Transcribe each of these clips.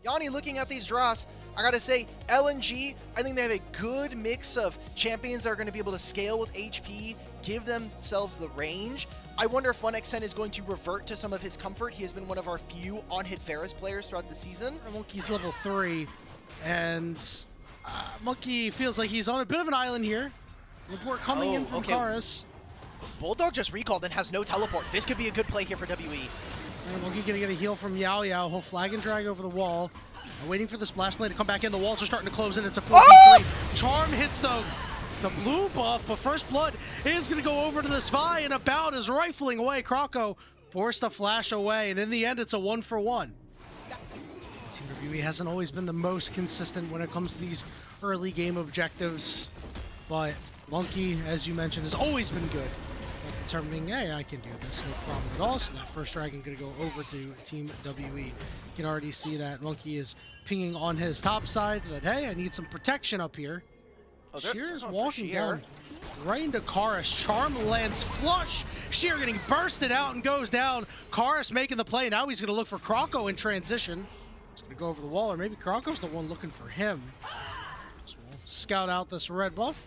Yanni, looking at these draws, I gotta say, LNG, I think they have a good mix of champions that are gonna be able to scale with HP, give themselves the range. I wonder if 1xN is going to revert to some of his comfort. He has been one of our few on-hit Varus players throughout the season. Monki's level 3, and Monki feels like he's on a bit of an island here. Report coming in from Karis. Bulldog just recalled and has no teleport. This could be a good play here for WE. And Monki gonna get a heal from Yaoyao. He'll flag and drag over the wall. Waiting for the splash play to come back in. The walls are starting to close in. It's a 4v3. Charm hits the blue buff, but first blood is going to go over to the Spy, and About is rifling away. Croco forced to flash away, and in the end, it's a 1-for-1. Team WE hasn't always been the most consistent when it comes to these early game objectives, but Monki, as you mentioned, has always been good at determining, hey, I can do this, no problem at all. So that first dragon going to go over to Team WE. You can already see that Monki is pinging on his top side that, hey, I need some protection up here. Sheer is walking down right into Karis. Charm lands flush. Sheer getting bursted out and goes down. Karis making the play. Now he's going to look for Croco in transition. He's going to go over the wall, or maybe Croco's the one looking for him. So we'll scout out this red buff.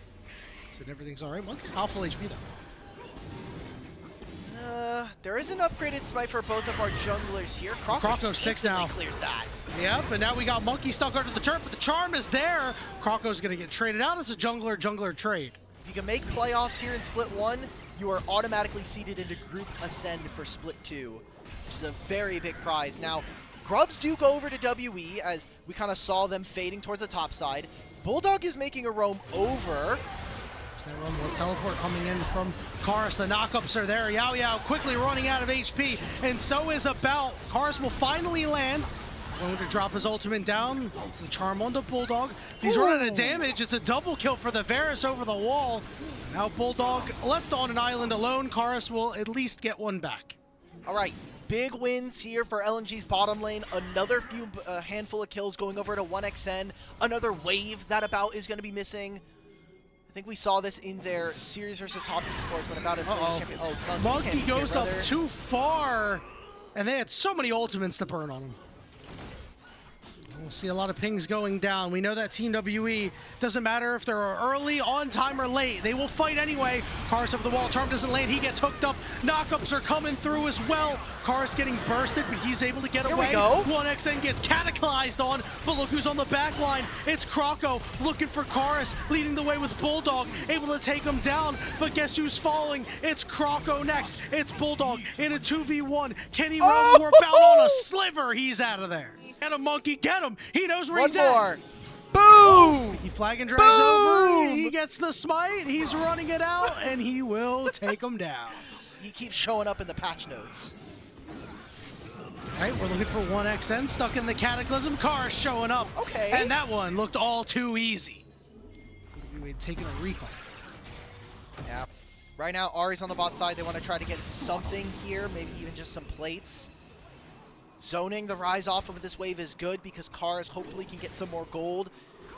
Said everything's all right. Monkey's not full HP though. There is an upgraded smite for both of our junglers here. Croco 6 now. Clears that. Yep, and now we got Monki stuck under the turret, but the charm is there. Croco's gonna get traded out as a jungler trade. If you can make playoffs here in Split 1, you are automatically seeded into Group Ascend for Split 2, which is a very big prize. Now, Grubs do go over to WE as we kind of saw them fading towards the top side. Bulldog is making a roam over. There's one more teleport coming in from Karis. The knockups are there. Yaoyao quickly running out of HP, and so is About. Karis will finally land. Going to drop his ultimate down. It's the charm onto Bulldog. He's running out of damage. It's a double kill for the Varus over the wall. Now Bulldog left on an island alone. Karis will at least get one back. All right, big wins here for LNG's bottom lane. Another handful of kills going over to 1xN. Another wave that About is going to be missing. I think we saw this in their series versus Top Esports when About champion. Oh, Monki goes up too far, and they had so many ultimates to burn on him. We'll see a lot of pings going down. We know that Team WE, doesn't matter if they're early, on time, or late. They will fight anyway. Karis over the wall. Charm doesn't land. He gets hooked up. Knockups are coming through as well. Karis getting bursted, but he's able to get away. Here we go. 1xN gets cataclysed on, but look who's on the back line. It's Croco looking for Karis, leading the way with Bulldog, able to take him down, but guess who's falling? It's Croco next. It's Bulldog in a 2v1. Can he run more? Bound on a sliver. He's out of there. Get him, Monki. Get him. He knows where he's at. Boom! He flag and drags over. He gets the smite. He's running it out, and he will take him down. He keeps showing up in the patch notes. All right, we're looking for 1xN stuck in the Cataclysm. Karis showing up. Okay. And that one looked all too easy. We had taken a recall. Yeah. Right now, Ari's on the bot side. They want to try to get something here, maybe even just some plates. Zoning the rise off of this wave is good because Karis hopefully can get some more gold.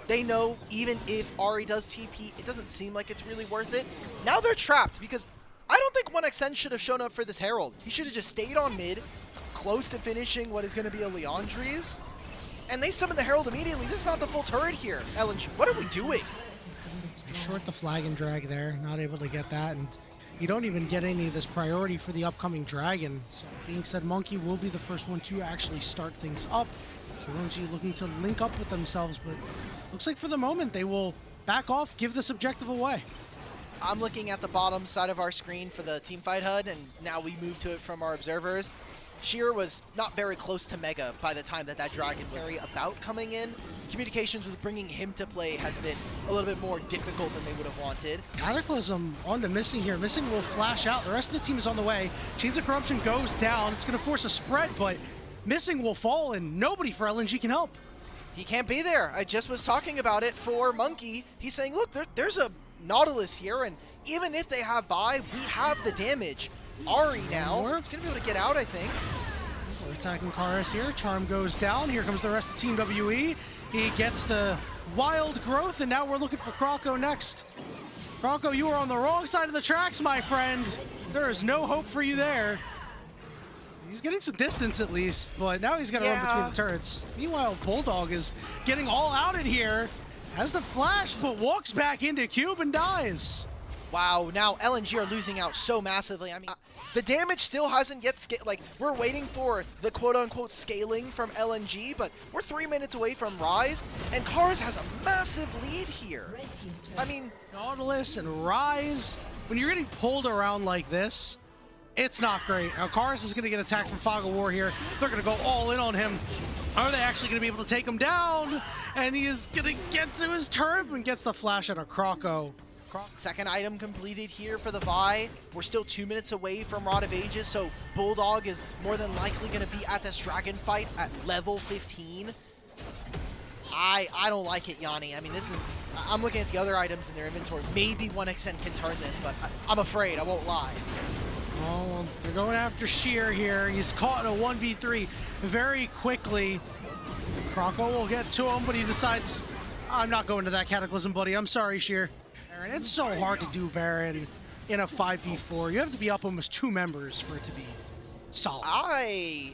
They know even if Ari does TP, it doesn't seem like it's really worth it. Now they're trapped because I don't think 1xN should have shown up for this Herald. He should have just stayed on mid, close to finishing what is going to be a Leandre's. And they summon the Herald immediately. This is not the full turret here. LNG, what are we doing? Short the flag and drag there, not able to get that, and you don't even get any of this priority for the upcoming dragon. So being said, Monki will be the first one to actually start things up. So LNG looking to link up with themselves, but looks like for the moment they will back off, give this objective away. I'm looking at the bottom side of our screen for the teamfight HUD, and now we move to it from our observers. Sheer was not very close to Mega by the time that dragon was About coming in. Communications with bringing him to play has been a little bit more difficult than they would have wanted. Cataclysm on to Missing here. Missing will flash out. The rest of the team is on the way. Chains of Corruption goes down. It's going to force a spread, but Missing will fall, and nobody for LNG can help. He can't be there. I just was talking about it for Monki. He's saying, look, there's a Nautilus here, and even if they have buy, we have the damage. Ari now is going to be able to get out, I think. We're attacking Karis here. Charm goes down. Here comes the rest of Team WE. He gets the wild growth, and now we're looking for Croco next. Croco, you are on the wrong side of the tracks, my friend. There is no hope for you there. He's getting some distance at least, but now he's gonna run between the turrets. Meanwhile, Bulldog is getting all out in here. Has the flash, but walks back into Cube and dies. Wow, now LNG are losing out so massively. I mean, the damage still hasn't yet like, we're waiting for the quote-unquote scaling from LNG, but we're 3 minutes away from Rise, and Karis has a massive lead here. I mean, Nautilus and Rise, when you're getting pulled around like this, it's not great. Now, Karis is going to get attacked from Fog of War here. They're going to go all in on him. Are they actually going to be able to take him down? And he is going to get to his turret and gets the flash out of Croco. Second item completed here for the Vi. We're still 2 minutes away from Rod of Ages, so Bulldog is more than likely going to be at this dragon fight at level 15. I don't like it, Yanni. I mean, this is... I'm looking at the other items in their inventory. Maybe 1xN can turn this, but I'm afraid. I won't lie. Oh, well, they're going after Sheer here. He's caught in a 1v3 very quickly. Croco will get to him, but he decides, I'm not going to that Cataclysm, buddy. I'm sorry, Sheer. Baron, it's so hard to do Baron in a 5v4. You have to be up almost 2 members for it to be solid. I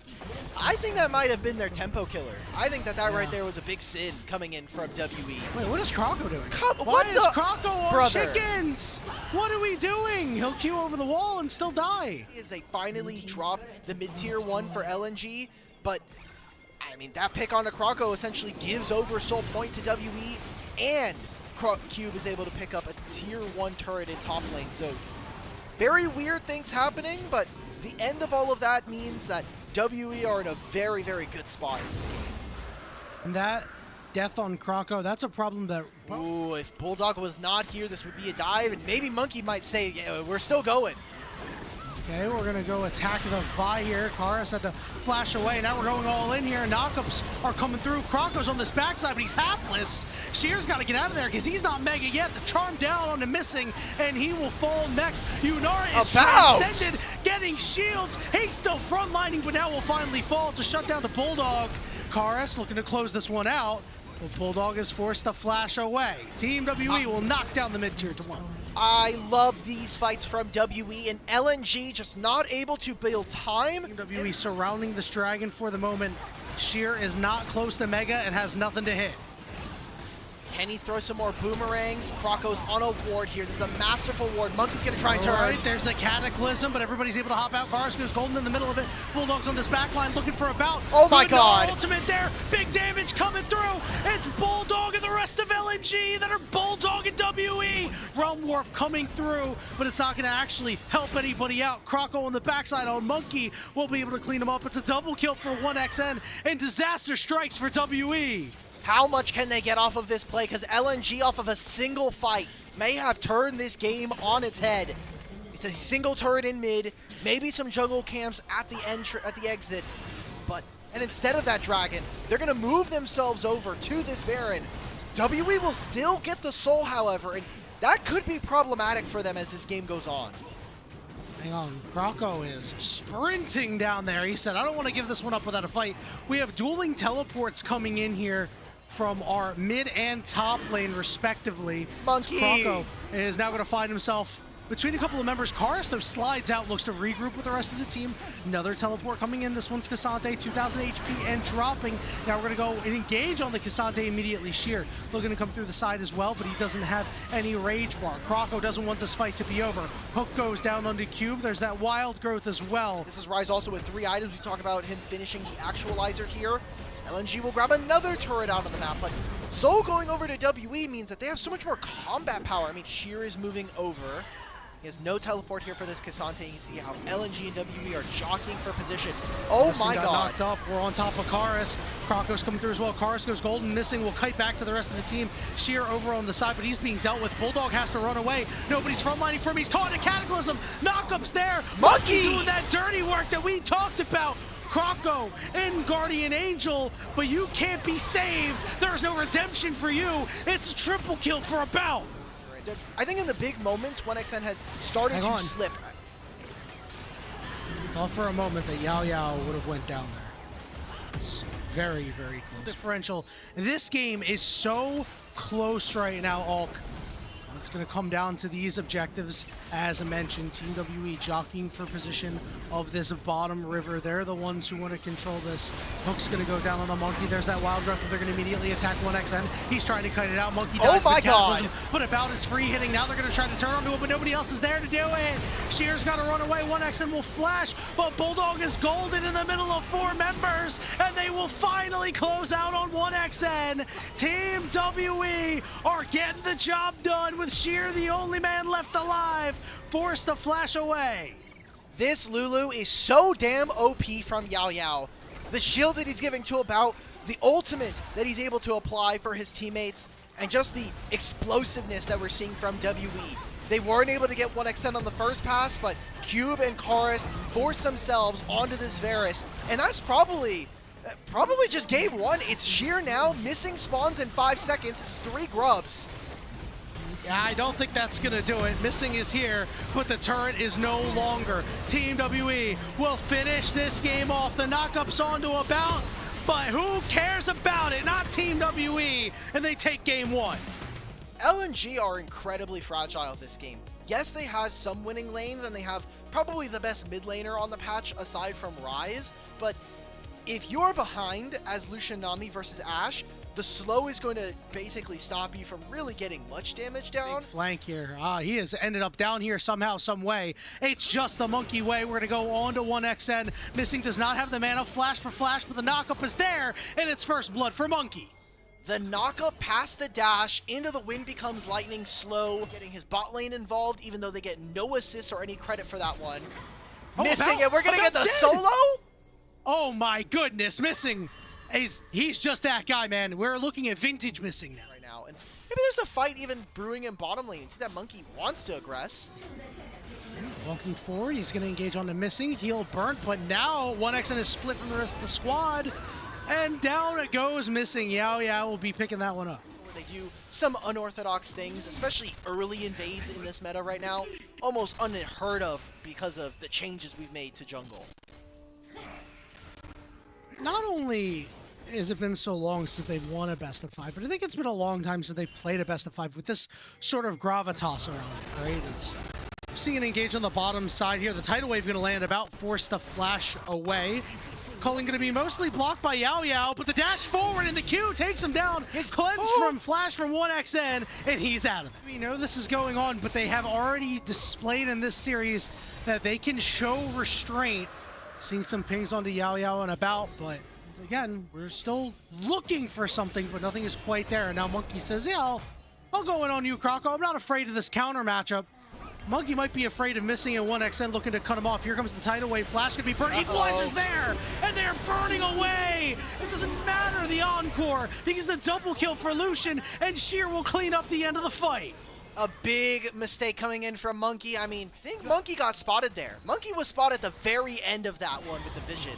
think that might have been their tempo killer. I think that right there was a big sin coming in from WE. Wait, what is Croco doing? Why is Croco on brother? Chickens? What are we doing? He'll queue over the wall and still die. As they finally drop the mid-tier 1 for LNG, but I mean, that pick on a Croco essentially gives over Soul Point to WE, and Cube is able to pick up a tier 1 turret in top lane. So very weird things happening, but the end of all of that means that WE are in a very, very good spot in this game. And that death on Croco, that's a problem that... Ooh, if Bulldog was not here, this would be a dive, and maybe Monki might say, yeah, we're still going. Okay, we're going to go attack the Vi here. Karis had to flash away. Now we're going all in here. Knockups are coming through. Croco's on this backside, but he's hapless. Sheer's got to get out of there because he's not mega yet. The charm down on the missing, and he will fall next. Yunara is transcended, getting shields. He's still frontlining, but now will finally fall to shut down the Bulldog. Karis looking to close this one out. Well, Bulldog is forced to flash away. Team WE will knock down the mid-tier to 1. I love these fights from WE, and LNG just not able to build time. Team WE surrounding this dragon for the moment. Sheer is not close to Mega and has nothing to hit. Can he throw some more boomerangs? Croco's on a ward here. This is a masterful ward. Monkey's going to try and turn. All right, there's the Cataclysm, but everybody's able to hop out. Karis goes golden in the middle of it. Bulldog's on this backline looking for a bout. Oh my god. Ultimate there. Big damage coming through. It's Bulldog and the rest of LNG that are Bulldog and WE. Realm Warp coming through, but it's not going to actually help anybody out. Croco on the backside on Monki will be able to clean him up. It's a double kill for 1xN and disaster strikes for WE. How much can they get off of this play? Because LNG off of a single fight may have turned this game on its head. It's a single turret in mid, maybe some jungle camps at the exit, and instead of that dragon, they're gonna move themselves over to this Baron. WE will still get the soul, however, and that could be problematic for them as this game goes on. Hang on, Croco is sprinting down there. He said, I don't want to give this one up without a fight. We have dueling teleports coming in here from our mid and top lane, respectively. Monki! Croco is now going to find himself between a couple of members. Karis, though, slides out, looks to regroup with the rest of the team. Another teleport coming in. This one's Cassante, 2,000 HP and dropping. Now we're going to go and engage on the Cassante immediately. Sheer looking to come through the side as well, but he doesn't have any rage bar. Croco doesn't want this fight to be over. Hook goes down onto Cube. There's that wild growth as well. This is Rise also with 3 items. We talk about him finishing the actualizer here. LNG will grab another turret out of the map, but Soul going over to WE means that they have so much more combat power. I mean, Sheer is moving over. He has no teleport here for this Cassante. You see how LNG and WE are jockeying for position. Oh my god. Knocked up. We're on top of Karis. Croco's coming through as well. Karis goes golden, missing. Will kite back to the rest of the team. Sheer over on the side, but he's being dealt with. Bulldog has to run away. Nobody's frontlining for him. He's caught in a Cataclysm. Knockups there. Monki doing that dirty work that we talked about. Croco and Guardian Angel, but you can't be saved. There's no redemption for you. It's a triple kill for a bout. I think in the big moments, 1xN has started to slip. Thought for a moment that Yaoyao would have went down there. It's very, very close. Differential. This game is so close right now, Ulk. It's going to come down to these objectives. As I mentioned, Team WE jockeying for position of this bottom river. They're the ones who want to control this. Hook's going to go down on the Monki. There's that wild breath. They're going to immediately attack 1XN. He's trying to cut it out. Monki dies. Oh my god! But About is free hitting. Now they're going to try to turn onto it, but nobody else is there to do it. Shear's got to run away. 1XN will flash, but Bulldog is golden in the middle of 4 members, and they will finally close out on 1XN. Team WE are getting the job done with Sheer, the only man left alive, forced to flash away. This Lulu is so damn OP from Yaoyao. The shield that he's giving to About, the ultimate that he's able to apply for his teammates, and just the explosiveness that we're seeing from WE. They weren't able to get 1XN on the first pass, but Cube and Karis forced themselves onto this Varus, and that's probably just game 1. It's Sheer now, missing spawns in 5 seconds. It's 3 grubs. Yeah, I don't think that's going to do it. Missing is here, but the turret is no longer. Team WE will finish this game off. The knockup's onto About, but who cares about it? Not Team WE, and they take game 1. LNG are incredibly fragile this game. Yes, they have some winning lanes, and they have probably the best mid laner on the patch aside from Rise, but if you're behind as Lucian Nami versus Ashe, the slow is going to basically stop you from really getting much damage down. Big flank here. He has ended up down here somehow, some way. It's just the Monki way. We're going to go on to 1XN. Missing does not have the mana. Flash for flash, but the knockup is there, and it's first blood for Monki. The knockup past the dash into the wind becomes lightning slow, getting his bot lane involved, even though they get no assist or any credit for that one. Missing it. We're going to get the solo? Oh my goodness, Missing. He's just that guy, man. We're looking at vintage Missing now. Right now. And maybe there's a fight even brewing in bottom lane. See that Monki wants to aggress. Walking forward, he's going to engage on the Missing. Heal burnt, but now 1XN is split from the rest of the squad. And down it goes Missing. Yaoyao will be picking that one up. They do some unorthodox things, especially early invades in this meta right now. Almost unheard of because of the changes we've made to jungle. Not only has it been so long since they've won a best of 5, but I think it's been a long time since they've played a best of 5 with this sort of gravitas around it, right? Seeing it engage on the bottom side here. The tidal wave going to land About, forced to flash away. Culling going to be mostly blocked by Yaoyao, but the dash forward and the Q takes him down. Cleanse from flash from 1XN, and he's out of it. We know this is going on, but they have already displayed in this series that they can show restraint. Seeing some pings onto Yaoyao and About, but again, we're still looking for something, but nothing is quite there. And now Monki says, yeah, I'll go in on you, Croco. I'm not afraid of this counter matchup. Monki might be afraid of missing at 1XN, looking to cut him off. Here comes the tidal wave. Flash could be burned. Equalizer's there, and they're burning away. It doesn't matter the encore, because it's a double kill for Lucian, and Sheer will clean up the end of the fight. A big mistake coming in from Monki. I mean, I think Monki got spotted there. Monki was spotted at the very end of that one with the vision.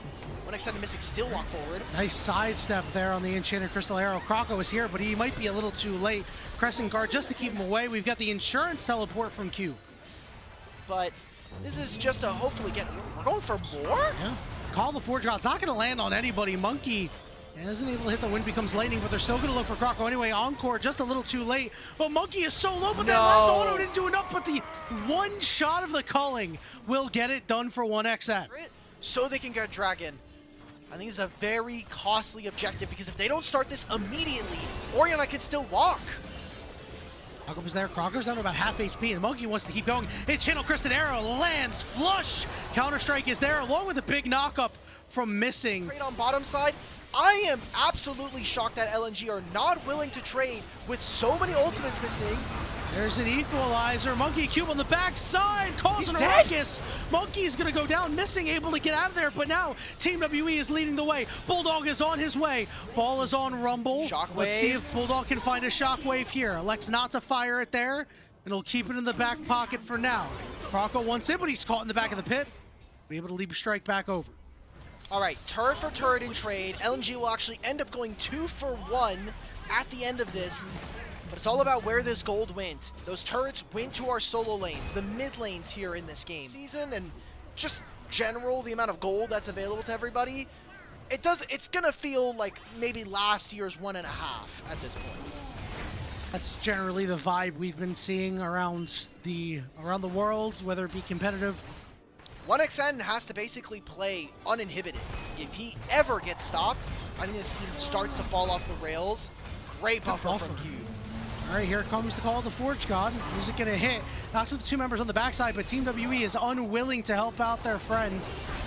1XN and Missing still walk forward. Nice sidestep there on the Enchanted Crystal Arrow. Croco is here, but he might be a little too late. Crescent Guard just to keep him away. We've got the insurance teleport from Q. But this is just to hopefully get... We're going for more? Yeah. Call the Forge God. It's not going to land on anybody. Monki isn't able to hit the wind, becomes lightning, but they're still going to look for Croco anyway. Encore just a little too late. But Monki is so low, but that last auto didn't do enough. But the one shot of the culling will get it done for 1XN. So they can get Dragon. I think it's a very costly objective because if they don't start this immediately, Orianna can still walk. Croco was there. Croco's down to about half HP, and Monki wants to keep going. His Channel Crested Arrow lands flush. Counter-Strike is there, along with a big knockup from Missing. Trade on bottom side. I am absolutely shocked that LNG are not willing to trade with so many ultimates missing. There's an equalizer. Monki Cube on the backside, causing a ruckus. Monki's gonna go down, Missing, able to get out of there, but now Team WE is leading the way. Bulldog is on his way. Ball is on Rumble. Shockwave. Let's see if Bulldog can find a shockwave here. Elects not to fire it there, and he'll keep it in the back pocket for now. Croco wants it, but he's caught in the back of the pit. Be able to leap a strike back over. All right, turret for turret in trade. LNG will actually end up going 2 for 1 at the end of this. But it's all about where this gold went. Those turrets went to our solo lanes, the mid lanes here in this game. Season and just general, the amount of gold that's available to everybody, it's gonna feel like maybe last year's 1.5 at this point. That's generally the vibe we've been seeing around the world, whether it be competitive. 1xN has to basically play uninhibited. If he ever gets stopped, I think this team starts to fall off the rails. Great buffer from Cube. All right, here comes the call of the Forge God. Music gonna hit. Knocks up the two members on the backside, but Team WE is unwilling to help out their friend.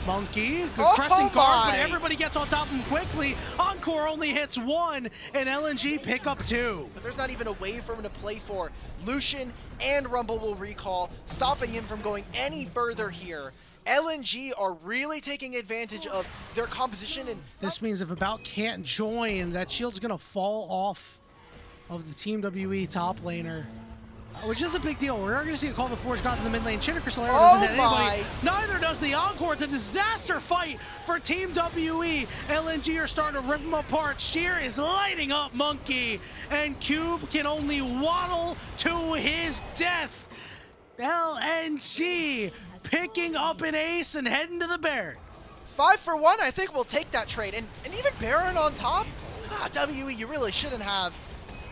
Monki, good pressing card, but everybody gets on top of him quickly. Encore only hits one, and LNG pick up two. But there's not even a way for him to play for. Lucian and Rumble will recall, stopping him from going any further here. LNG are really taking advantage of their composition. And this means if About can't join, that shield's gonna fall off of the Team WE top laner, which is a big deal. We're going to see a call the Forge God in the mid lane. Crystal doesn't hit anybody. Neither does the Encore. It's a disaster fight for Team WE. LNG are starting to rip them apart. Sheer is lighting up Monki, and Cube can only waddle to his death. LNG picking up an ace and heading to the Baron. 5 for 1, I think we'll take that trade. And even Baron on top? WE, you really shouldn't have.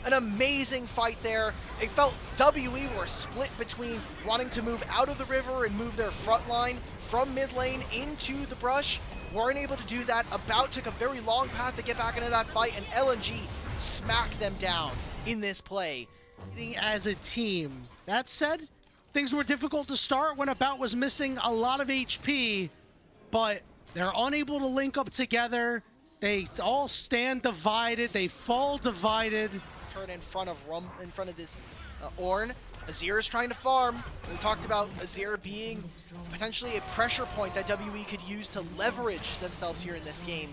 An amazing fight there. It felt WE were split between wanting to move out of the river and move their front line from mid lane into the brush. Weren't able to do that. About took a very long path to get back into that fight, and LNG smacked them down in this play. As a team. That said, things were difficult to start when About was missing a lot of HP, but they're unable to link up together. They all stand divided. They fall divided. Turn in front of this Ornn. Azir is trying to farm. We talked about Azir being potentially a pressure point that WE could use to leverage themselves here in this game.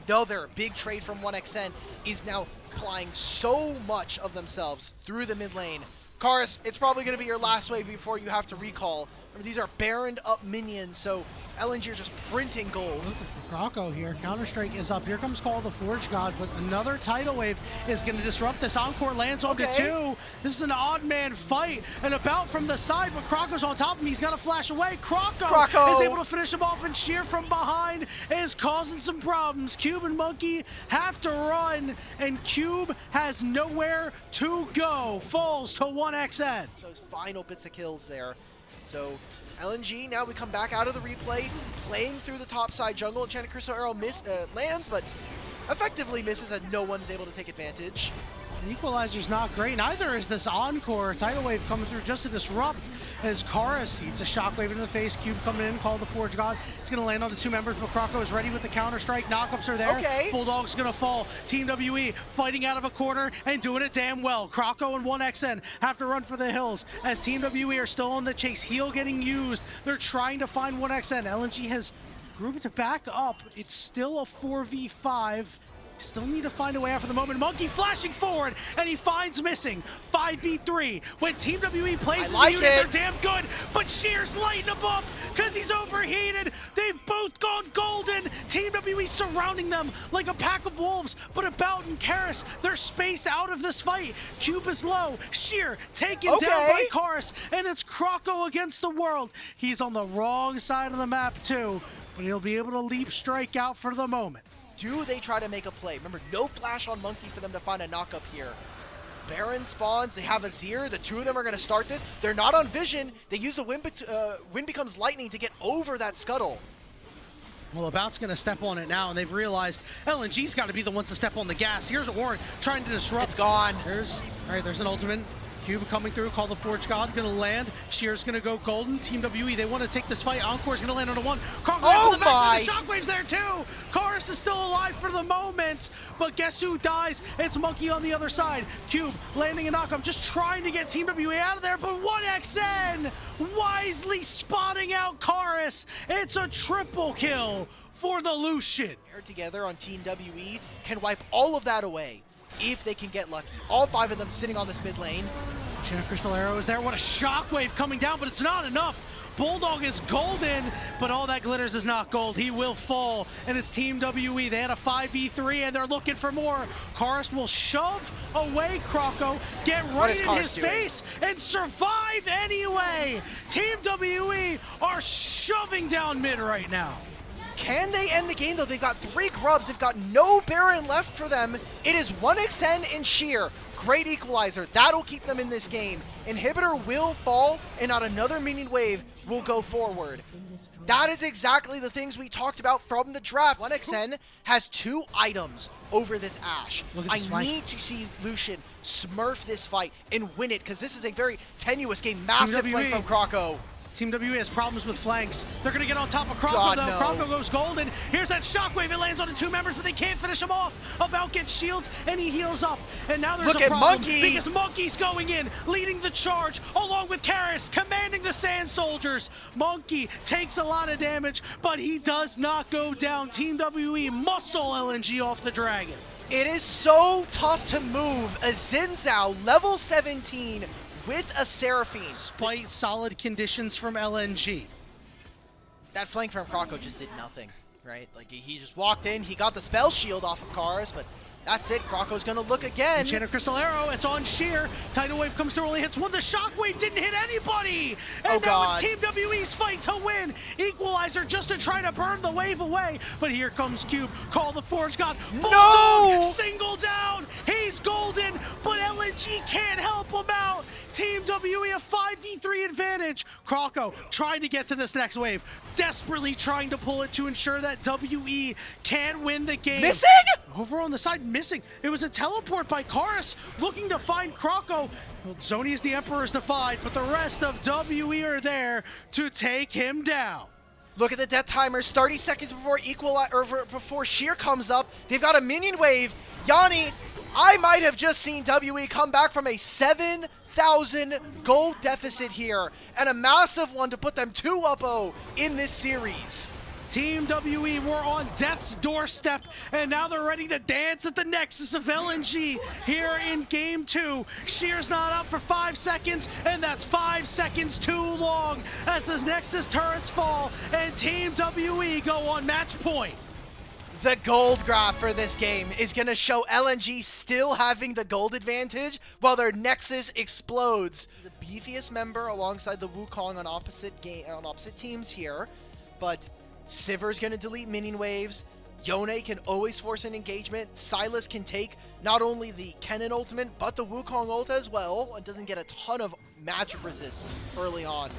Another big trade from 1xN is now applying so much of themselves through the mid lane. Karis, it's probably going to be your last wave before you have to recall. Remember, these are Baroned up minions, so LNG are just printing gold. Croco here. Counter-Strike is up. Here comes Call of the Forge God, but another tidal wave is going to disrupt this. Encore lands onto two. This is an odd man fight, and About from the side, but Croco's on top of him. He's got to flash away. Croco is able to finish him off, and Sheer from behind is causing some problems. Cube and Monki have to run, and Cube has nowhere to go. Falls to 1xN. Those final bits of kills there. So LNG, now we come back out of the replay, playing through the top side jungle, and Crystal Arrow lands, but effectively misses, and no one's able to take advantage. The equalizer's not great. Neither is this Encore. Tidal Wave coming through just to disrupt as Karis eats a shockwave into the face. Cube coming in, Call the Forge God. It's going to land on the two members, but Croco is ready with the counter-strike. Knockups are there. Bulldog's going to fall. Team WE fighting out of a corner and doing it damn well. Croco and 1xN have to run for the hills as Team WE are still on the chase. Heal getting used. They're trying to find 1xN. LNG has grouped to back up. It's still a 4v5. Still need to find a way out for the moment. Monki flashing forward, and he finds missing. 5v3. When Team WE plays this unit, they're damn good, but Sheer's lighting him up because he's overheated. They've both gone golden. Team WE surrounding them like a pack of wolves, but About and Karis, they're spaced out of this fight. Cube is low. Sheer taken down by Karis, and it's Croco against the world. He's on the wrong side of the map too, but he'll be able to leap strike out for the moment. Do they try to make a play? Remember, no flash on Monki for them to find a knockup here. Baron spawns, they have Azir, the two of them are going to start this. They're not on vision, they use the wind becomes lightning to get over that scuttle. Well, About's going to step on it now, and they've realized LNG's got to be the ones to step on the gas. Here's Ornn trying to disrupt. It's gone. There's an ultimate. Cube coming through, Call the Forge God, gonna land. Sheer's gonna go golden. Team WE, they want to take this fight. Encore's gonna land on a one. Croco to the max, and the shockwave's there too! Karis is still alive for the moment, but guess who dies? It's Monki on the other side. Cube landing a knockup, just trying to get Team WE out of there, but 1xN wisely spotting out Karis. It's a triple kill for the Lucian. Together on Team WE can wipe all of that away if they can get lucky. All five of them sitting on this mid lane. Crystal Arrow is there. What a shockwave coming down, but it's not enough. Bulldog is golden, but all that glitters is not gold. He will fall, and it's Team WE. They had a 5v3, and they're looking for more. Karis will shove away Croco, get right in his face, and survive anyway. Team WE are shoving down mid right now. Can they end the game, though? They've got 3 grubs. They've got no Baron left for them. It is 1xN and Sheer. Great equalizer. That'll keep them in this game. Inhibitor will fall, and not another minion wave will go forward. That is exactly the things we talked about from the draft. 1xN has 2 items over this Ashe. I need to see Lucian smurf this fight and win it, because this is a very tenuous game. Massive flank from Croco. Team WE has problems with flanks. They're going to get on top of Croco, God, though. no. Croco goes golden. Here's that shockwave. It lands on the 2 members, but they can't finish him off. About gets shields, and he heals up. And now there's Look a at problem Monki. because Monki's going in, leading the charge, along with Karis, commanding the Sand Soldiers. Monki takes a lot of damage, but he does not go down. Team WE muscle LNG off the Dragon. It is so tough to move a Xin Zhao, level 17, with a Seraphine. Despite solid conditions from LNG. That flank from Croco just did nothing, right? Like, he just walked in, he got the spell shield off of Karis, but that's it. Croco's gonna look again. Enchanted Crystal Arrow, it's on Sheer. Tidal Wave comes through, only hits 1. The Shockwave didn't hit anybody! And now it's Team WE's fight to win. Equalizer just to try to burn the wave away. But here comes Cube. Call the Forge God. Bulldog, single down. He's golden, but LNG can't help him out. Team WE a 5v3 advantage. Croco trying to get to this next wave. Desperately trying to pull it to ensure that WE can win the game. Missing? Over on the side, missing. It was a teleport by Karis looking to find Croco. Well, Zoni is the Emperor's defied, but the rest of WE are there to take him down. Look at the death timers, 30 seconds before Sheer comes up. They've got a minion wave. Yanni, I might have just seen WE come back from a 7,000 gold deficit here, and a massive one to put them 2-0 in this series. Team WE were on death's doorstep, and now they're ready to dance at the nexus of LNG here in Game 2. Sheer's not up for 5 seconds, and that's 5 seconds too long as the nexus turrets fall, and Team WE go on match point. The gold graph for this game is going to show LNG still having the gold advantage while their Nexus explodes. The beefiest member alongside the Wukong on opposite teams here, but Sivir's going to delete minion waves. Yone can always force an engagement. Sylas can take not only the Kennen ultimate, but the Wukong ult as well, and doesn't get a ton of magic resist early on.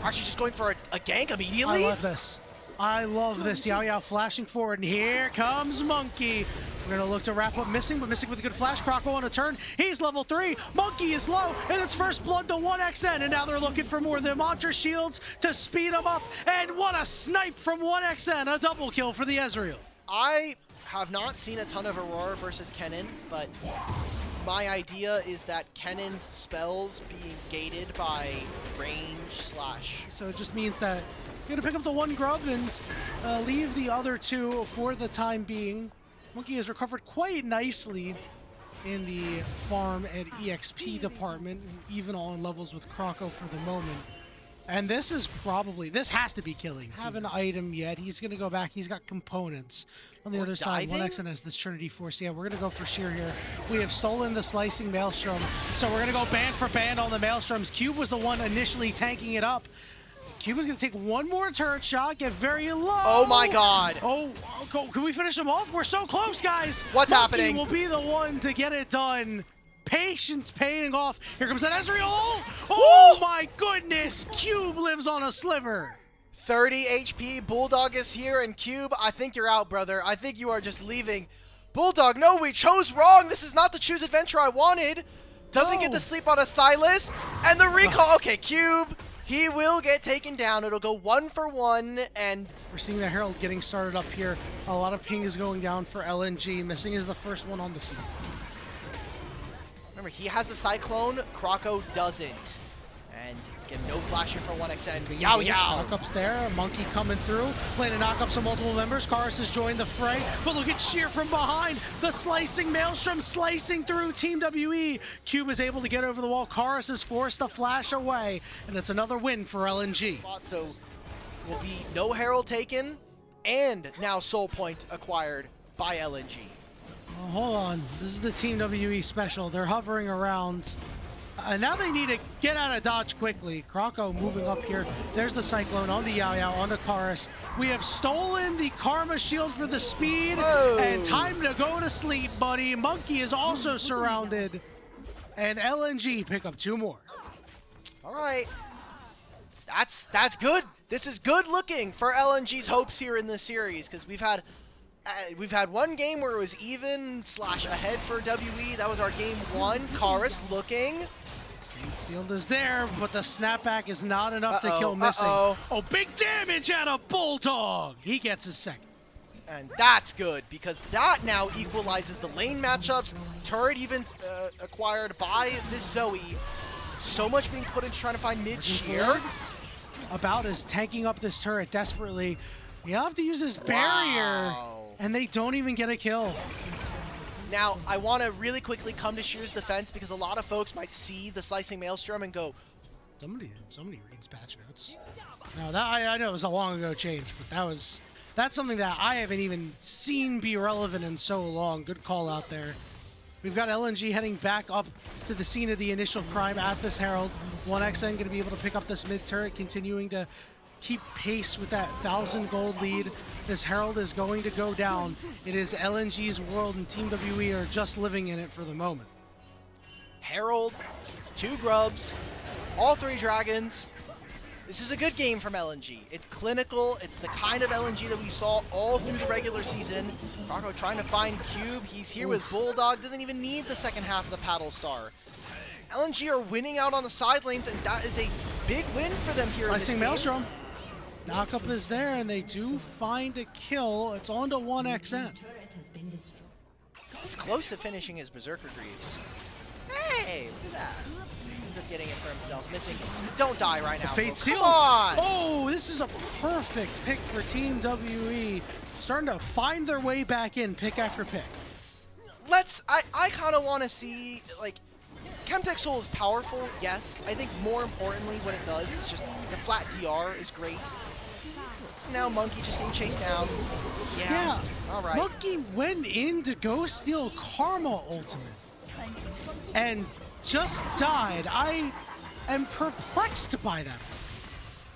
Actually just going for a gank immediately. I love this. I love this. Yaoyao flashing forward, and here comes Monki. We're going to look to wrap up Missing, but Missing with a good flash. Croco on a turn. He's level 3. Monki is low, and it's first blood to 1xN, and now they're looking for more. The Mantra shields to speed them up, and what a snipe from 1xN. A double kill for the Ezreal. I have not seen a ton of Aurora versus Kennen, but my idea is that Kennen's spells being gated by range slash. So it just means that you're going to pick up the 1 grub and leave the other 2 for the time being. Monki has recovered quite nicely in the farm and EXP department, and even on levels with Croco for the moment. And this is probably, this has to be killing. Have an item yet. He's going to go back. He's got components. On the other side, 1xN has this Trinity Force. Yeah, we're going to go for Sheer here. We have stolen the Slicing Maelstrom, so we're going to go band for band on the Maelstroms. Cube was the one initially tanking it up. Cube is going to take 1 more turret shot, get very low. Oh my god. Oh, can we finish him off? We're so close, guys. What's happening? Monki will be the one to get it done. Patience paying off. Here comes that Ezreal. Oh my goodness. Cube lives on a sliver. 30 HP. Bulldog is here, and Cube, I think you're out, brother. I think you are just leaving. Bulldog, no, we chose wrong. This is not the choose adventure I wanted. Doesn't get to sleep on a Sylas. And the recall. Okay, Cube. He will get taken down. It'll go 1 for 1, and we're seeing the Herald getting started up here. A lot of ping is going down for LNG. Missing is the first one on the scene. Remember, he has a Cyclone. Croco doesn't. And again, no flashing for 1xN. Yaoyao. Knockups there. Monki coming through. Playing to knockups on multiple members. Karis has joined the fray. But look at Sheer from behind. The Slicing Maelstrom slicing through Team WE. Cube is able to get over the wall. Karis is forced to flash away. And it's another win for LNG. So will be no Herald taken. And now Soul Point acquired by LNG. Hold on. This is the Team WE special. They're hovering around Now they need to get out of dodge quickly. Croco moving up here. There's the Cyclone onto Yaoyao, onto Karis. We have stolen the Karma Shield for the speed. Whoa. And time to go to sleep, buddy. Monki is also surrounded. And LNG pick up 2 more. All right. That's good. This is good looking for LNG's hopes here in this series, because we've had one game where it was even / ahead for WE. That was our game 1. Karis looking. Sealed is there, but the snapback is not enough to kill missing. Oh, big damage out of Bulldog. He gets his second. And that's good, because that now equalizes the lane matchups. Turret even acquired by this Zoe. So much being put into trying to find mid-sheer. About is tanking up this turret desperately. You have to use his barrier, and they don't even get a kill. Now, I want to really quickly come to Sheer's defense, because a lot of folks might see the Slicing Maelstrom and go, Somebody reads patch notes. No, that I know it was a long ago change, but that's something that I haven't even seen be relevant in so long. Good call out there. We've got LNG heading back up to the scene of the initial crime at this Herald. 1XN going to be able to pick up this mid turret, continuing to keep pace with that 1,000 gold lead. This Herald is going to go down. It is LNG's world, and Team WE are just living in it for the moment. Herald, 2 grubs, all 3 dragons. This is a good game from LNG. It's clinical. It's the kind of LNG that we saw all through the regular season. Croco trying to find Cube. He's here with Bulldog. Doesn't even need the second half of the Paddle Star. LNG are winning out on the side lanes, and that is a big win for them here in this game. Maelstrom. Knockup is there, and they do find a kill. It's on to 1XN. He's close to finishing his Berserker Greaves. Hey, look at that. Ends up getting it for himself. Missing. Don't die right now. Fate sealed. Come on! Oh, this is a perfect pick for Team WE. Starting to find their way back in, pick after pick. I kind of want to see, like, Chemtech Soul is powerful, yes. I think more importantly what it does is just the flat DR is great. Now Monki just getting chased down. Yeah. All right. Monki went in to go steal Karma Ultimate and just died. I am perplexed by that.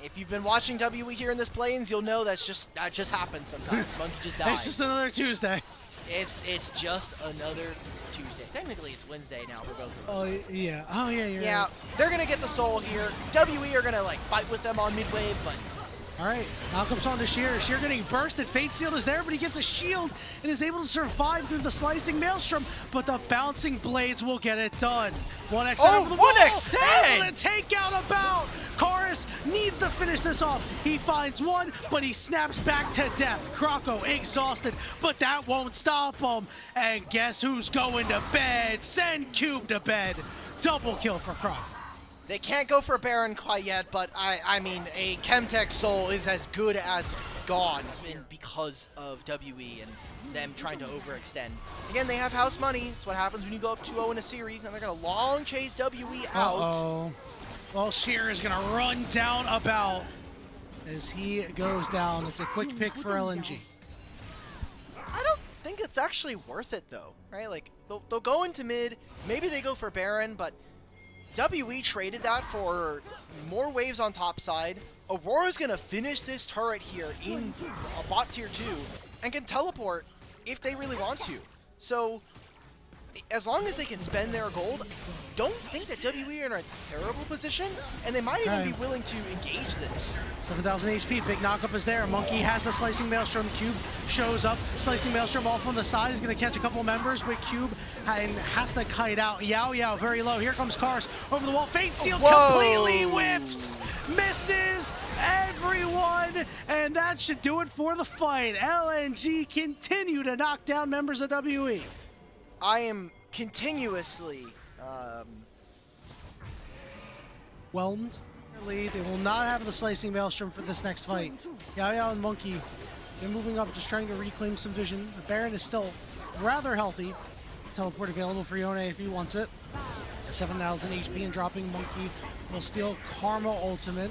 If you've been watching WE here in this Plains, you'll know that just happens sometimes. Monki just dies. It's just another Tuesday. It's just another Tuesday. Technically, it's Wednesday now for both of us. Oh yeah. Oh yeah. You're right. They're gonna get the soul here. WE are gonna like fight with them on mid wave, but. All right, Malcolm's on to Sheer. Sheer getting bursted. Fate Sealed is there, but he gets a shield and is able to survive through the Slicing Maelstrom, but the Bouncing Blades will get it done. 1XN over the wall. 1XN! Able to take out About. Karis needs to finish this off. He finds one, but he snaps back to death. Croco exhausted, but that won't stop him. And guess who's going to bed? Send Cube to bed. Double kill for Croco. They can't go for Baron quite yet, but I mean, a Chemtech Soul is as good as gone because of WE and them trying to overextend. Again, they have house money. It's what happens when you go up 2-0 in a series, and they're going to long chase WE out. Uh-oh. Well, Sheer is going to run down About as he goes down. It's a quick pick for LNG. I don't think it's actually worth it, though, right? Like, they'll go into mid. Maybe they go for Baron, but WE traded that for more waves on top side. Aurora's going to finish this turret here in bot tier 2 and can teleport if they really want to. So, as long as they can spend their gold, don't think that WE are in a terrible position, and they might even be willing to engage this. 7,000 HP, big knockup is there. Monki has the Slicing Maelstrom. Cube shows up. Slicing Maelstrom off on the side. He's going to catch a couple members, but Cube has to kite out. Yaoyao very low. Here comes Karis over the wall. Fate Sealed completely whiffs. Misses everyone, and that should do it for the fight. LNG continue to knock down members of WE. I am continuously whelmed. They will not have the Slicing Maelstrom for this next fight. Yaoyao and Monki, they're moving up, just trying to reclaim some vision. The Baron is still rather healthy. Teleport available for Yone if he wants it. 7,000 HP and dropping. Monki will steal Karma Ultimate.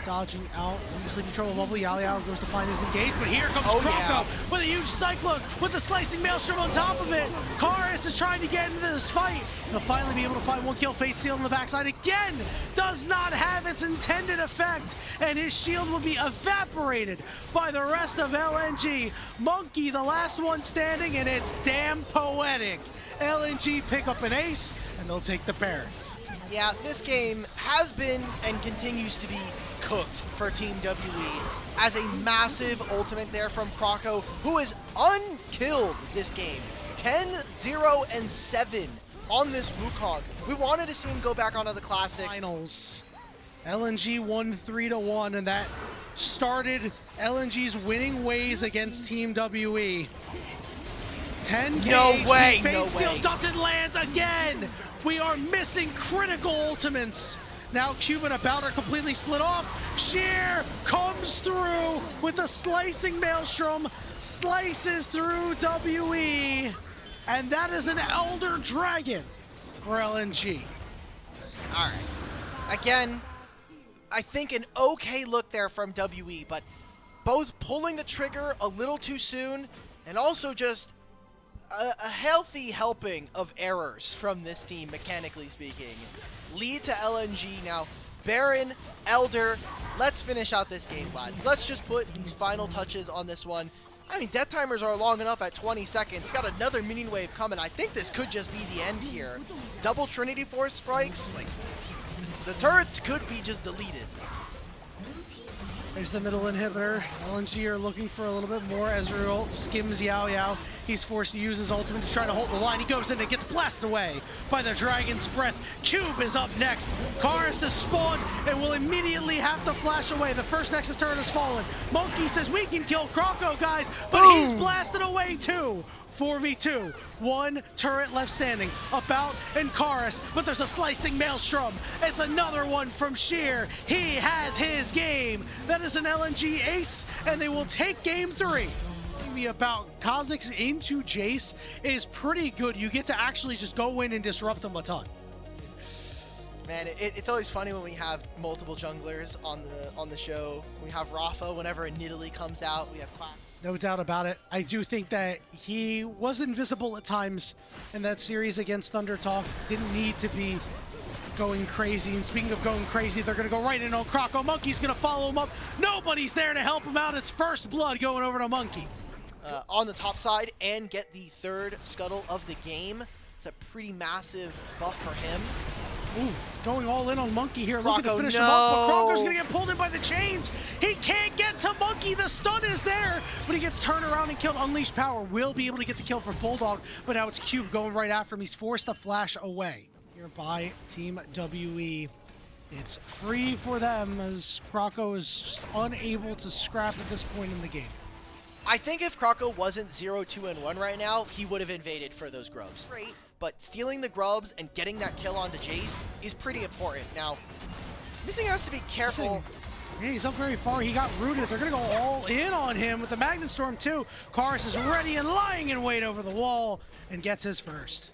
Dodging out in the sleeping trouble bubble. Yaoyao goes to find his engage, but here comes Oh, Croco yeah. with a huge cyclone with the slicing maelstrom on top of it. Karis is trying to get into this fight. He'll finally be able to find one kill. Fate Seal on the backside again does not have its intended effect, and his shield will be evaporated by the rest of LNG. Monki, the last one standing, and it's damn poetic. LNG pick up an ace, and they'll take the Baron. Yeah, this game has been and continues to be cooked for Team WE as a massive ultimate there from Croco, who is unkilled this game. 10-0-7 on this Wukong. We wanted to see him go back onto the Classics. Finals. LNG won 3-1, and that started LNG's winning ways against Team WE. 10 No KHP. way, Fate no Seal way. doesn't land again. We are missing critical ultimates. Now Cube and About are completely split off. Sheer comes through with a slicing maelstrom, slices through WE, and that is an Elder Dragon for LNG. All right. Again, I think an okay look there from WE, but both pulling the trigger a little too soon and also just a healthy helping of errors from this team, mechanically speaking, lead to LNG now. Baron, Elder, let's finish out this game, lad. Let's just put these final touches on this one. I mean, death timers are long enough at 20 seconds. Got another minion wave coming. I think this could just be the end here. Double Trinity Force strikes, like, the turrets could be just deleted. There's the middle inhibitor. LNG are looking for a little bit more. Ezreal skims Yaoyao. He's forced to use his ultimate to try to hold the line. He goes in and gets blasted away by the Dragon's Breath. Cube is up next. Karis has spawned and will immediately have to flash away. The first Nexus turret has fallen. Monki says we can kill Croco, guys, but Boom. he's blasted away too. 4v2, one turret left standing, About and Karis, but there's a slicing maelstrom. It's another one from Sheer. He has his game. That is an LNG ace, and they will take game 3. Maybe About Kha'Zix into Jace is pretty good. You get to actually just go in and disrupt them a ton. Man, it's always funny when we have multiple junglers on the show. We have Rafa whenever a Nidalee comes out. We have Quack. No doubt about it. I do think that he was invisible at times in that series against Thundertalk. Didn't need to be going crazy. And speaking of going crazy, they're going to go right in on Croco. Monki's going to follow him up. Nobody's there to help him out. It's first blood going over to Monki. On the top side and get the third scuttle of the game. It's a pretty massive buff for him. Ooh, going all in on Monki here, looking to Croco, finish him up, but no. Croco's gonna get pulled in by the chains. He can't get to Monki, the stun is there, but he gets turned around and killed. Unleashed Power will be able to get the kill for Bulldog, but now it's Cube going right after him. He's forced to flash away. Here by Team WE. It's free for them as Croco is just unable to scrap at this point in the game. I think if Croco wasn't 0-2-1 right now, he would have invaded for those grubs. Great, but stealing the grubs and getting that kill onto Jace is pretty important. Now, Missing has to be careful. Yeah, he's up very far. He got rooted. They're going to go all in on him with the Magnet Storm too. Karis is ready and lying in wait over the wall and gets his first.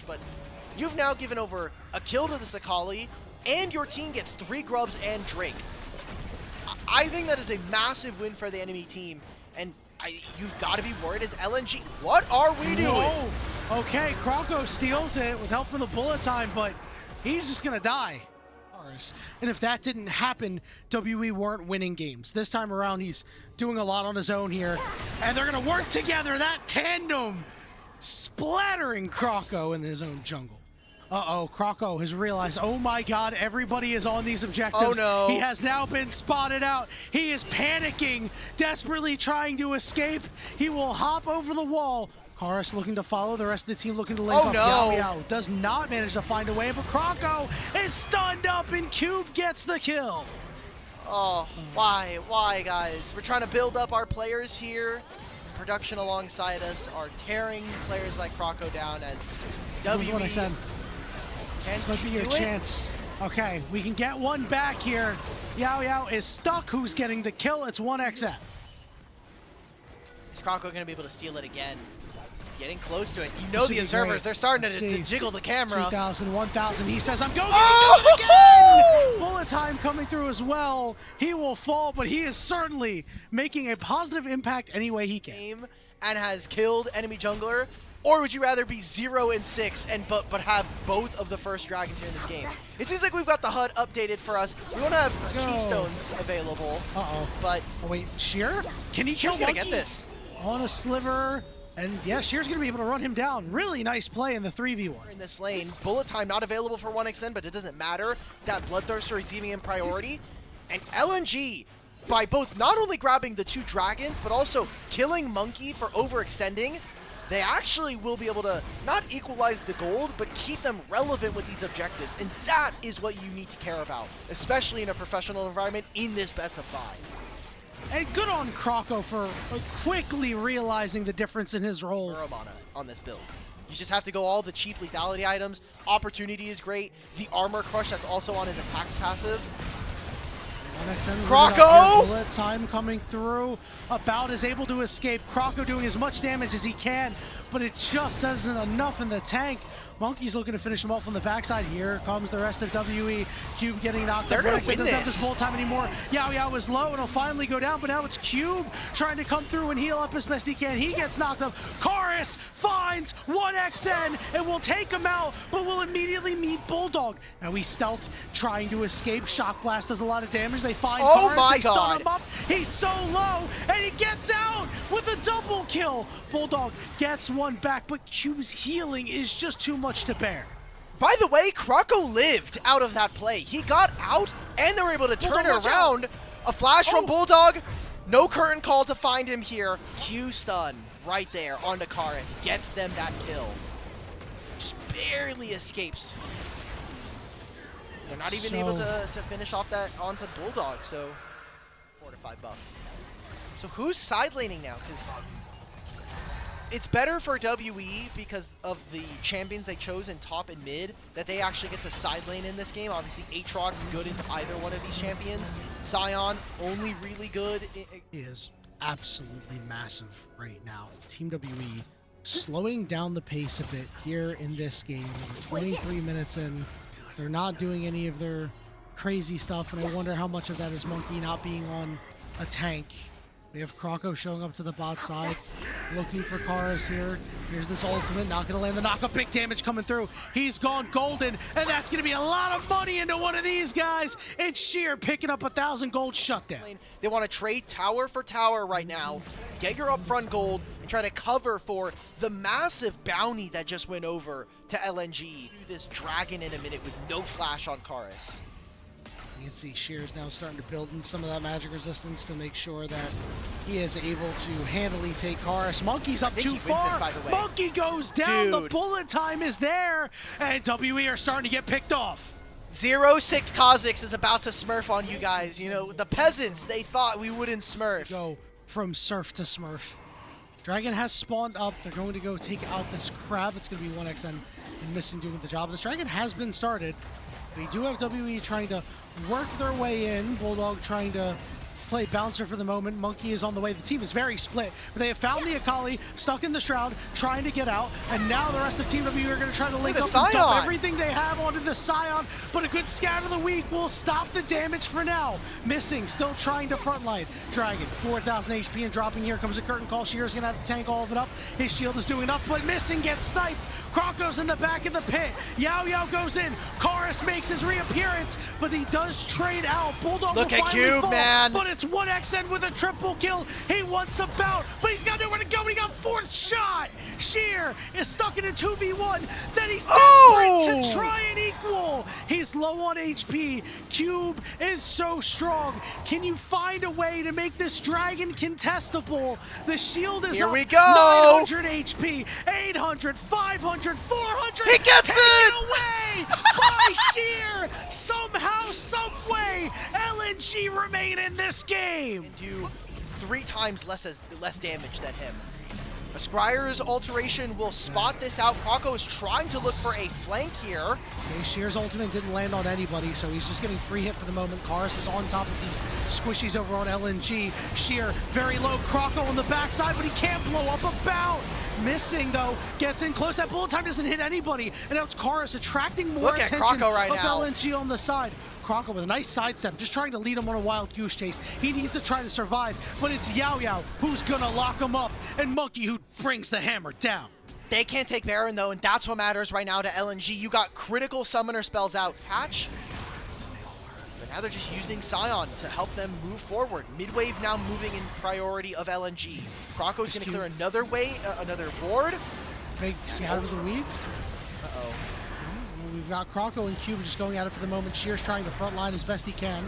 But you've now given over a kill to the Sakali, and your team gets 3 grubs and Drake. I think that is a massive win for the enemy team, and you've got to be worried as LNG. What are we doing? No. Okay, Croco steals it with help from the bullet time, but he's just going to die. And if that didn't happen, WE weren't winning games. This time around, he's doing a lot on his own here, and they're going to work together. That tandem splattering Croco in his own jungle. Uh-oh, Croco has realized, oh my god, everybody is on these objectives. Oh no. He has now been spotted out. He is panicking, desperately trying to escape. He will hop over the wall. Karis looking to follow, the rest of the team looking to link up. No. Yaoyao does not manage to find a way, but Croco is stunned up and Cube gets the kill. Oh, why? Why, guys? We're trying to build up our players here. Production alongside us are tearing players like Croco down as WE. What I said. This might be your chance. Okay, we can get one back here. Yaoyao is stuck. Who's getting the kill? It's 1xF. Is Croco going to be able to steal it again? getting close to it. You know This the would be observers, great. they're starting Let's to see. jiggle the camera. 2,000, 1,000. He says, I'm going Oh! again! Bullet time coming through as well. He will fall, but he is certainly making a positive impact any way he can. Game and has killed enemy jungler, or would you rather be 0-6 and but have both of the first dragons here in this game? It seems like we've got the HUD updated for us. We want to have go. keystones available. But oh wait, Sheer? Can he kill Sheer's gonna Monki? get this. On a sliver, and yeah, Sheer's gonna be able to run him down. Really nice play in the 3v1. In this lane, bullet time not available for 1xn, but it doesn't matter. That Bloodthirster is giving him priority. And LNG, by both not only grabbing the 2 dragons, but also killing Monki for overextending, they actually will be able to not equalize the gold, but keep them relevant with these objectives. And that is what you need to care about, especially in a professional environment in this best of 5. And good on Croco for quickly realizing the difference in his role. On this build. You just have to go all the cheap lethality items. Opportunity is great. The armor crush that's also on his attacks passives. Croco! Bullet time coming through. About is able to escape. Croco doing as much damage as he can, but it just isn't enough in the tank. Monki's looking to finish him off on the backside. Here comes the rest of WE. Cube getting knocked They're up. gonna Doesn't win have this. this full time anymore. Yaoyao is low and he'll finally go down, but now it's Cube trying to come through and heal up as best he can. He gets knocked up. Karis finds 1xn and will take him out, but will immediately meet Bulldog. Now he's stealth trying to escape. Shock Blast does a lot of damage. They find Oh Karis. my They stun God. him up. He's so low and he gets out with a double kill. Bulldog gets one back, but Cube's healing is just too much to bear. By the way, Croco lived out of that play. He got out, and they were able to turn it around. A flash from Bulldog. No curtain call to find him here. Q stun right there onto Karis. Gets them that kill. Just barely escapes. They're not even able to finish off that onto Bulldog, so 4-5 buff. So who's side laning now? Because it's better for WE because of the champions they chose in top and mid that they actually get to side lane in this game. Obviously, Aatrox good into either one of these champions. Sion only really good. He is absolutely massive right now. Team WE slowing down the pace a bit here in this game. We're 23 minutes in. They're not doing any of their crazy stuff, and I wonder how much of that is Monki not being on a tank. We have Croco showing up to the bot side, looking for Karis here. Here's this ultimate, not gonna land the knockup, big damage coming through. He's gone golden, and that's gonna be a lot of money into one of these guys. It's Sheer picking up 1,000 gold shutdown. They want to trade tower for tower right now, get your upfront gold, and try to cover for the massive bounty that just went over to LNG. Do this dragon in a minute with no flash on Karis. You can see Sheer's now starting to build in some of that magic resistance to make sure that he is able to handily take Karis. Monki's up too far. This, by the way. Monki goes down. Dude. The bullet time is there, and WE are starting to get picked off. 0-6 Kha'Zix is about to smurf on you guys. You know, the peasants, they thought we wouldn't smurf. Go from surf to smurf. Dragon has spawned up. They're going to go take out this crab. It's going to be 1xn and Missing doing the job. This dragon has been started. We do have WE trying to work their way in. Bulldog trying to play bouncer for the moment. Monki is on the way. The team is very split, but they have found the Akali, stuck in the Shroud, trying to get out, and now the rest of Team W are going to try to link up and dump everything they have onto the Sion, but a good scatter of the week will stop the damage for now. Missing, still trying to frontline. Dragon, 4,000 HP and dropping. Here comes a curtain call. Sheer's going to have to tank all of it up. His shield is doing enough, but Missing gets sniped. Croco's in the back of the pit. Yaoyao goes in. Karis makes his reappearance, but he does trade out. Bulldog Look will at finally Cube, fall, man. but it's 1xn with a triple kill. He wants a bout, but he's got nowhere to go, and he got fourth shot. Sheer is stuck in a 2v1. Then he's desperate to try and equal. He's low on HP. Cube is so strong. Can you find a way to make this dragon contestable? The shield is Here up. we go. 900 HP, 800, 500, 400. He gets it away by Sheer. Somehow, someway, LNG remain in this game. Do 3 times less damage than him. A Scryer's alteration will spot this out. Croco is trying to look for a flank here. Okay, Shear's ultimate didn't land on anybody, so he's just getting free hit for the moment. Karis is on top of these squishies over on LNG. Shear, very low. Croco on the backside, but he can't blow up a bout. Missing, though. Gets in close. That bullet time doesn't hit anybody. And now it's Karis attracting more attention Croco of now. LNG on the side. Croco with a nice sidestep, just trying to lead him on a wild goose chase. He needs to try to survive, but it's Yaoyao who's gonna lock him up, and Monki who brings the hammer down. They can't take Baron, though, and that's what matters right now to LNG. You got critical summoner spells out. Patch. But now they're just using Sion to help them move forward. Midwave now moving in priority of LNG. Croco's gonna clear another ward. Big scout of the weave. Uh-oh. We've got Croco and Cube just going at it for the moment. Shear's trying to front line as best he can.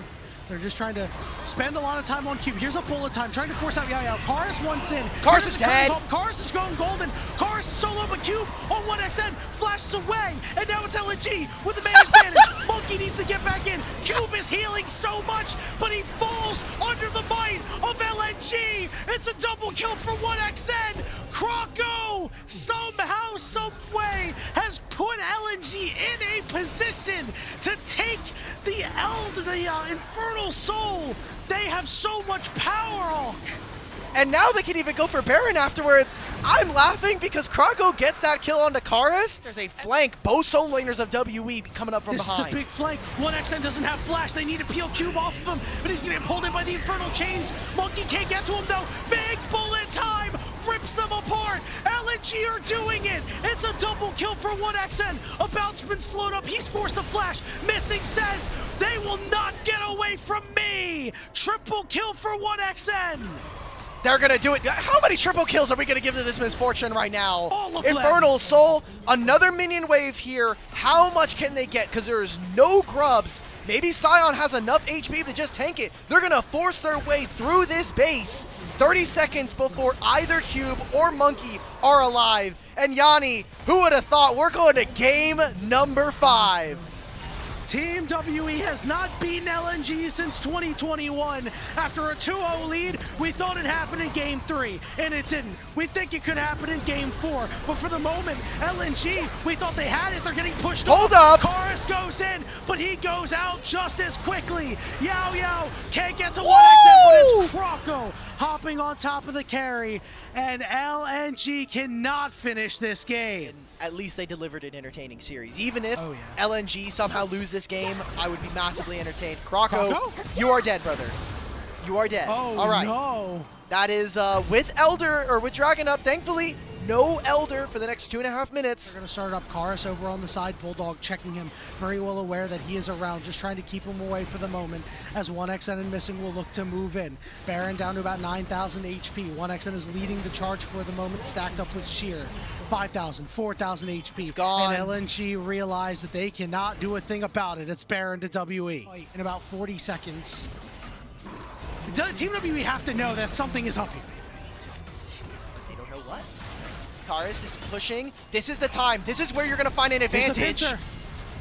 They're just trying to spend a lot of time on Cube. Here's a bullet time, trying to force out Yaoyao. Karis once in. Karis is dead. Karis is going golden. Karis is solo, but Cube on 1xN flashes away. And now it's LNG with the man advantage. Monki needs to get back in. Cube is healing so much, but he falls under the might of LNG. It's a double kill for 1xN. Croco somehow, some way has put LNG in a position to take the Infernal Soul. They have so much power. And now they can even go for Baron afterwards. I'm laughing because Croco gets that kill onto Karis. There's a flank. Both solo laners of WE coming up from behind. This is the big flank. 1xN doesn't have flash. They need to peel Cube off of him, but he's getting pulled in by the Infernal Chains. Monki can't get to him though. Big bullet time rips them apart. LNG are doing it. It's a double kill for 1xN. About's been slowed up. He's forced to flash. Missing says, they will not get away from me. Triple kill for 1xN. They're gonna do it. How many triple kills are we gonna give to this Misfortune right now? All of them. Infernal Soul, another minion wave here. How much can they get? Because there's no grubs. Maybe Sion has enough HP to just tank it. They're gonna force their way through this base. 30 seconds before either Cube or Monki are alive. And Yanni, who would have thought we're going to game number 5? Team WE has not beaten LNG since 2021. After a 2-0 lead, we thought it happened in Game 3, and it didn't. We think it could happen in Game 4, but for the moment, LNG, we thought they had it. They're getting pushed Hold up! Karis goes in, but he goes out just as quickly. Yaoyao can't get to 1xN, but it's Croco hopping on top of the carry, and LNG cannot finish this game. At least they delivered an entertaining series. Even if LNG somehow lose this game, I would be massively entertained. Croco, you are dead, brother. You are dead. Oh, all right. No. That is with Elder, or with Dragon up, thankfully. No Elder for the next 2.5 minutes. They're going to start up Karis over on the side. Bulldog checking him, very well aware that he is around, just trying to keep him away for the moment. As 1xN and Missing will look to move in. Baron down to about 9,000 HP. 1xN is leading the charge for the moment, stacked up with Shear. 5,000, 4,000 HP. Gone. And LNG realize that they cannot do a thing about it. It's Baron to WE. In about 40 seconds. Team WE have to know that something is up here. They don't know what. Karis is pushing. This is the time. This is where you're going to find an advantage.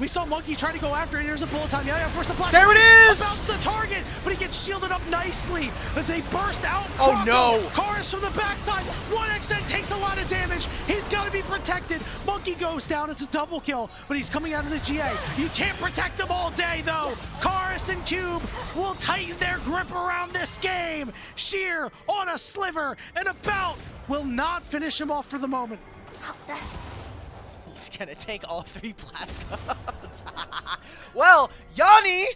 We saw Monki try to go after it. Here's a bullet time. Yeah, force the flash. There it is! About's the target, but he gets shielded up nicely. But they burst out. Oh no! Karis from the backside. 1xN takes a lot of damage. He's got to be protected. Monki goes down. It's a double kill, but he's coming out of the GA. You can't protect him all day, though. Karis and Cube will tighten their grip around this game. Shear on a sliver, and About will not finish him off for the moment. He's gonna take all 3 blast codes. Well, Yanni,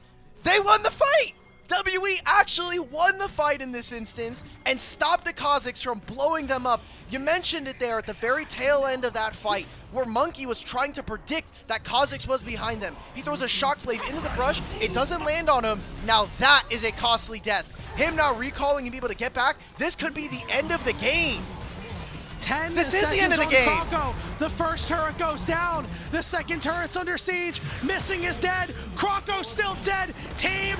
they won the fight! WE actually won the fight in this instance and stopped the Kazakhs from blowing them up. You mentioned it there at the very tail end of that fight, where Monki was trying to predict that Kazakhs was behind them. He throws a shockwave into the brush, it doesn't land on him. Now that is a costly death. Him now recalling and be able to get back, this could be the end of the game. 10 this is the end of the game. Croco. The first turret goes down. The second turret's under siege. Missing is dead. Croco's still dead. Team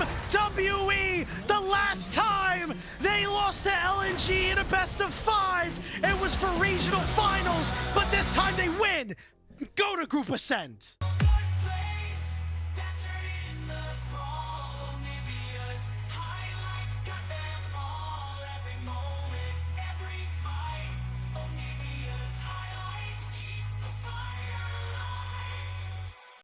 WE, the last time they lost to LNG in a best of 5, it was for regional finals, but this time they win. Go to Group Ascent.